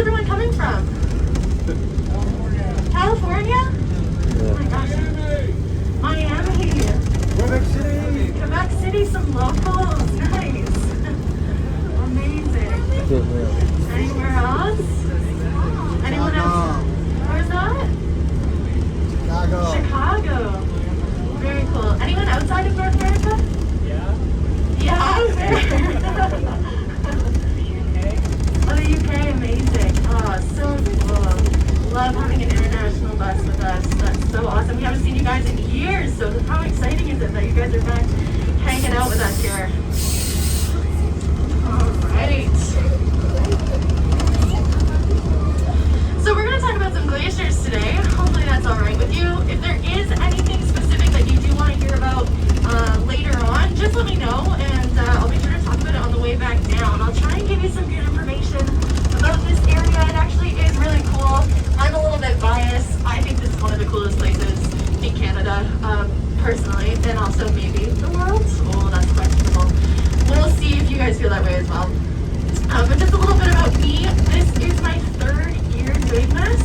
everyone coming from? California? Oh my gosh. Miami. Quebec City. Quebec City, some locals. Nice. Amazing. Anywhere else? Anyone else? Where's that? Chicago. Chicago. Very cool. Anyone outside of North America? Yeah, where? Oh, the UK, amazing. Oh, so cool. Love having an international bus with us. That's so awesome. We haven't seen you guys in years, so how exciting is it that you guys are back hanging out with us here? Alright. So we're going to talk about some glaciers today. Hopefully that's alright with you. If there is anything specific that you do want to hear about later on, just let me know, and I'll be sure to talk about it on the way back down. I'll try and give you some good information about this area. It actually is really cool. I'm a little bit biased. I think this is one of the coolest places in Canada, personally, and also maybe the world. Oh, that's questionable. We'll see if you guys feel that way as well. But just a little bit about me. This is my 3rd year doing this.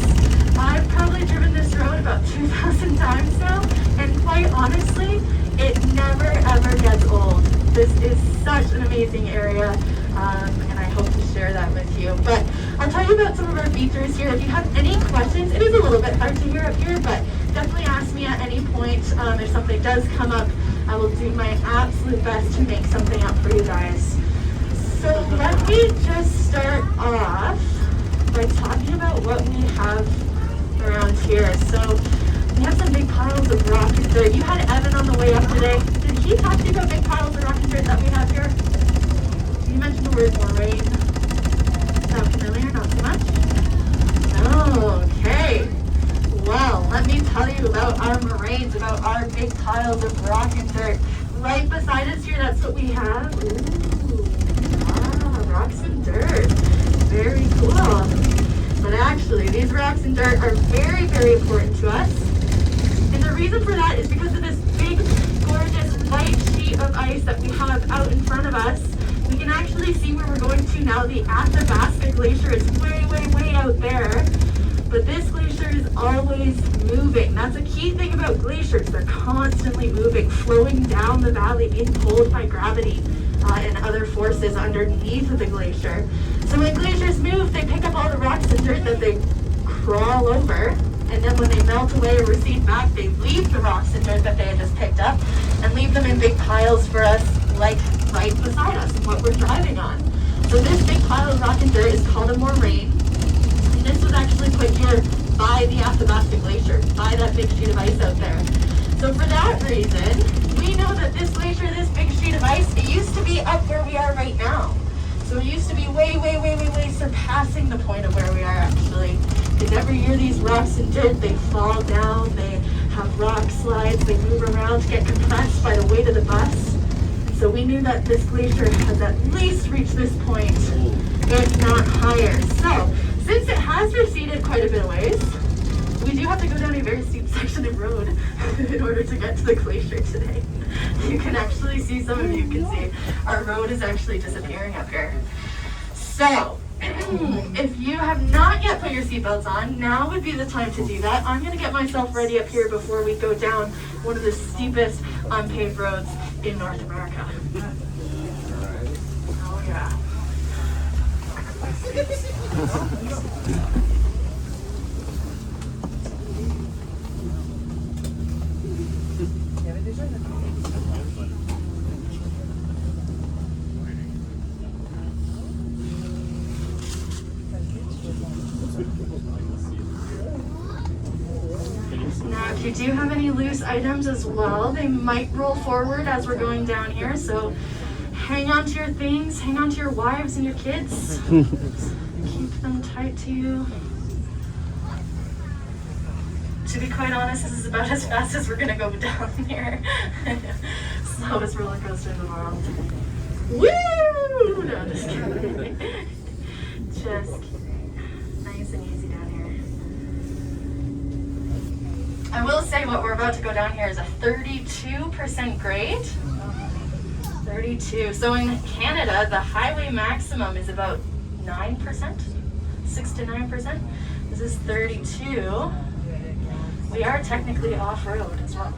I've probably driven this road about 2,000 times now, and quite honestly, it never ever gets old. This is such an amazing area, and I hope to share that with you. But I'll tell you about some of our features here. If you have any questions, it is a little bit hard to hear up here, but definitely ask me at any point. If something does come up, I will do my absolute best to make something up for you guys. So let me just start off by talking about what we have around here. So we have some big piles of rock and dirt. You had Evan on the way up today. Did he talk to you about big piles of rock and dirt that we have here? You mentioned the word moraine. Sound familiar? Not so much? Okay. Well, let me tell you about our moraines, about our big piles of rock and dirt. Right beside us here, that's what we have. Ooh, rocks and dirt. Very cool. But actually, these rocks and dirt are very, very important to us. And the reason for that is because of this big, gorgeous white sheet of ice that we have out in front of us. We can actually see where we're going to now. The Athabasca Glacier is way, way, way out there. But this glacier is always moving. That's a key thing about glaciers. They're constantly moving, flowing down the valley, being pulled by gravity and other forces underneath of the glacier. So when glaciers move, they pick up all the rocks and dirt that they crawl over. And then when they melt away or recede back, they leave the rocks and dirt that they had just picked up and leave them in big piles for us, like right beside us, what we're driving on. So this big pile of rock and dirt is called a moraine. And this was actually put here by the Athabasca Glacier, by that big sheet of ice out there. So for that reason, we know that this glacier, this big sheet of ice, it used to be up where we are right now. So it used to be way, way, way, way, way surpassing the point of where we are actually. Because every year these rocks and dirt, they fall down, they have rock slides, they move around to get compressed by the weight of the bus. So we knew that this glacier has at least reached this point, if not higher. So since it has receded quite a bit of ways, we do have to go down a very steep section of road in order to get to the glacier today. You can actually see, some of you can see, our road is actually disappearing up here. So, if you have not yet put your seatbelts on, now would be the time to do that. I'm going to get myself ready up here before we go down one of the steepest unpaved roads in North America. Oh yeah. Now, if you do have any loose items as well, they might roll forward as we're going down here, so hang on to your things, hang on to your wives and your kids. Keep them tight to you. To be quite honest, this is about as fast as we're gonna go down here. Slowest roller coaster in the world. Woo! No, just kidding. Just kidding. Nice and easy down here. I will say what we're about to go down here is a 32% grade. 32. So in Canada, the highway maximum is about 9%. 6 to 9%. This is 32. We are technically off-road as well.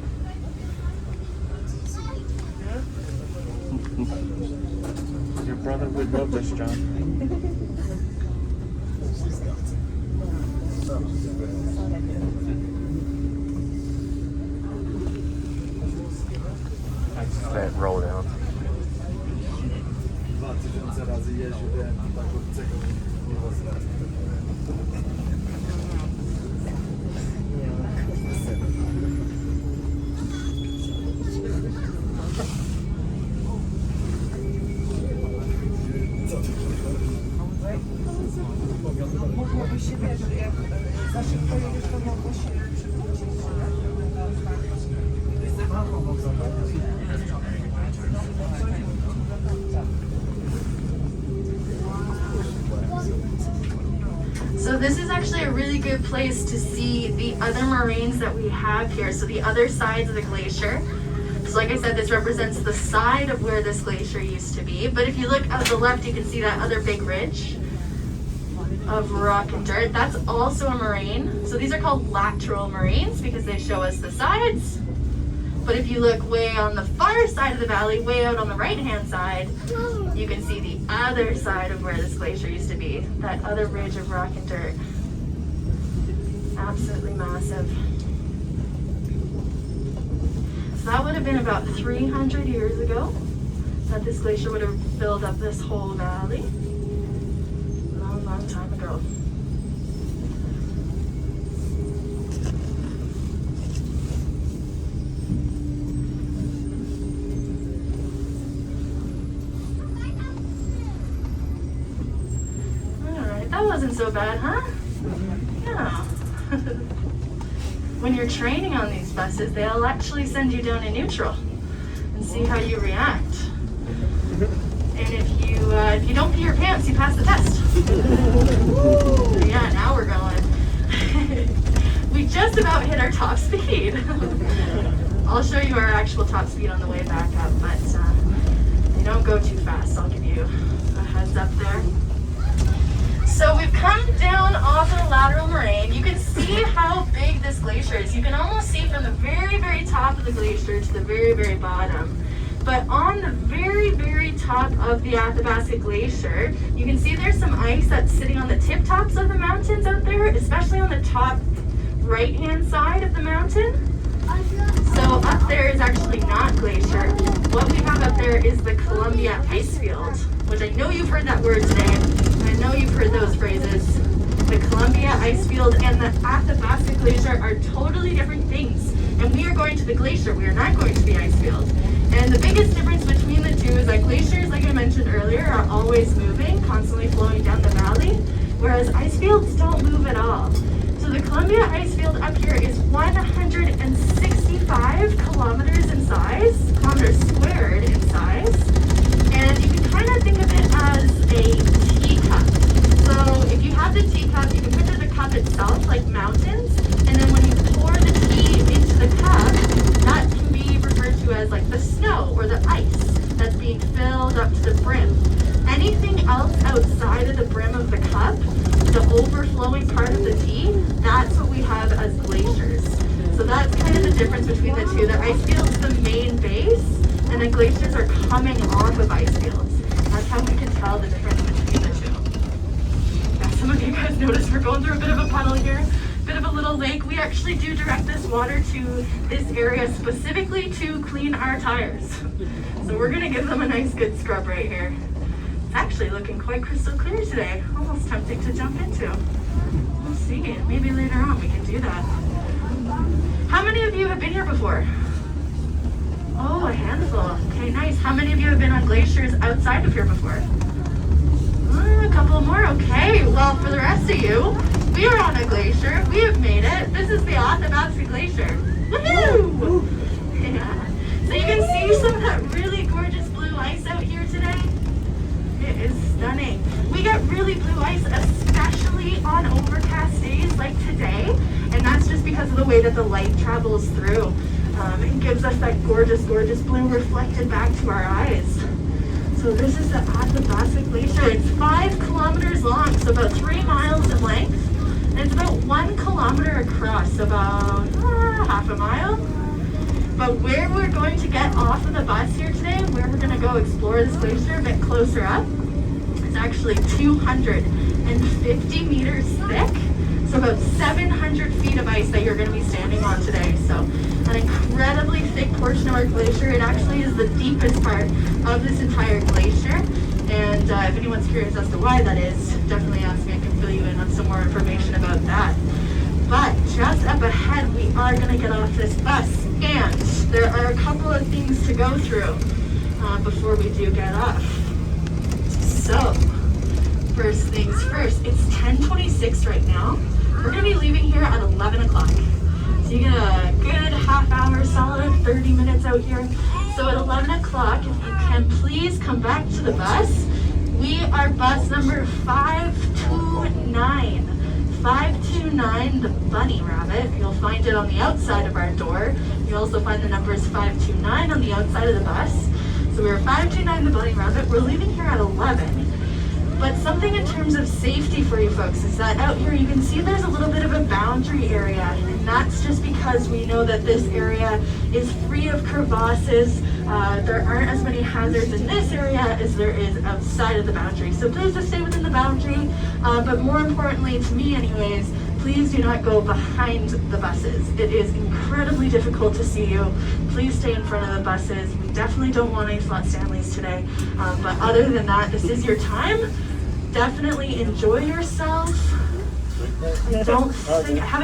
Your brother would love this, John. Let it roll down. So this is actually a really good place to see the other moraines that we have here. So the other sides of the glacier. So like I said, this represents the side of where this glacier used to be. But if you look at the left, you can see that other big ridge of rock and dirt. That's also a moraine. So these are called lateral marines because they show us the sides. But if you look way on the far side of the valley, way out on the right-hand side, you can see the other side of where this glacier used to be. That other ridge of rock and dirt. Absolutely massive. So that would have been about 300 years ago that this glacier would have filled up this whole valley. Long, long time ago. That wasn't so bad, huh? Yeah. When you're training on these buses, they'll actually send you down in neutral and see how you react. And if you don't pee your pants, you pass the test. Yeah, now we're going. We just about hit our top speed. I'll show you our actual top speed on the way back up, but they don't go too fast. I'll give you a heads up there. So we've come down off of the lateral moraine. You can see how big this glacier is. You can almost see from the very, very top of the glacier to the very, very bottom. But on the very, very top of the Athabasca Glacier, you can see there's some ice that's sitting on the tip tops of the mountains out there, especially on the top right-hand side of the mountain. So up there is actually not glacier. What we have up there is the Columbia Icefield, which I know you've heard that word today. I know you've heard those phrases. The Columbia Icefield and the Athabasca Glacier are totally different things. And we are going to the glacier. We are not going to the Icefield. And the biggest difference between the two is that glaciers, like I mentioned earlier, are always moving, constantly flowing down the valley, whereas icefields don't move at all. So the Columbia Icefield up here is 165 kilometers in size, kilometers squared in size. And you can kind of think of it as a teacup. So if you have the teacup, you can picture the cup itself like mountains, and then when you pour the tea into the cup, that can be referred to as like the snow or the ice that's being filled up to the brim. Anything else outside of the brim of the cup, the overflowing part of the tea, that's what we have as glaciers. So that's kind of the difference between the two. The icefield is the main base, and the glaciers are coming off of ice fields. That's how we can tell the difference between the two. Yeah, some of you guys notice we're going through a bit of a puddle here, a bit of a little lake. We actually do direct this water to this area specifically to clean our tires. So we're gonna give them a nice good scrub right here. It's actually looking quite crystal clear today. Almost tempting to jump into. We'll see, maybe later on we can do that. How many of you have been here before? Oh, a handful. Okay, nice. How many of you have been on glaciers outside of here before? A couple more. Okay, well, for the rest of you, we are on a glacier. We have made it. This is the Athabasca Glacier. Woohoo! Yeah. So you can see some of that really gorgeous blue ice out here today. It is stunning. We get really blue ice, especially on overcast days like today, and that's just because of the way that the light travels through. It gives us that gorgeous, gorgeous blue reflected back to our eyes. So this is the Athabasca Glacier. It's 5 kilometers long, so so about 3 miles in length, and it's about 1 kilometer across, so about half a mile. But where we're going to get off of the bus here today, where we're going to go explore this glacier a bit closer up, it's actually 250 meters thick, so about 700 feet of ice that you're going to be standing on today. So an incredibly thick portion of our glacier. It actually is the deepest part of this entire glacier. And if anyone's curious as to why that is, definitely ask me. I can fill you in on some more information about that. But just up ahead, we are going to get off this bus. And there are a couple of things to go through before we do get off. So, first things first, it's 10:26 right now. We're going to be leaving here at 11 o'clock. So you get a good half hour, solid 30 minutes out here. So at 11 o'clock, if you can please come back to the bus. We are bus number 529. 529, the Bunny Rabbit. You'll find it on the outside of our door. You'll also find the numbers 529 on the outside of the bus. So we're 529, the Bunny Rabbit. We're leaving here at 11. But something in terms of safety for you folks is that out here you can see there's a little bit of a boundary area, and that's just because we know that this area is free of crevasses. There aren't as many hazards in this area as there is outside of the boundary. So please just stay within the boundary, but more importantly to me anyways, please do not go behind the buses. It is incredibly difficult to see you. Please stay in front of the buses. We definitely don't want any flat Stanleys today. But other than that, this is your time. Definitely enjoy yourself. I don't think, I haven't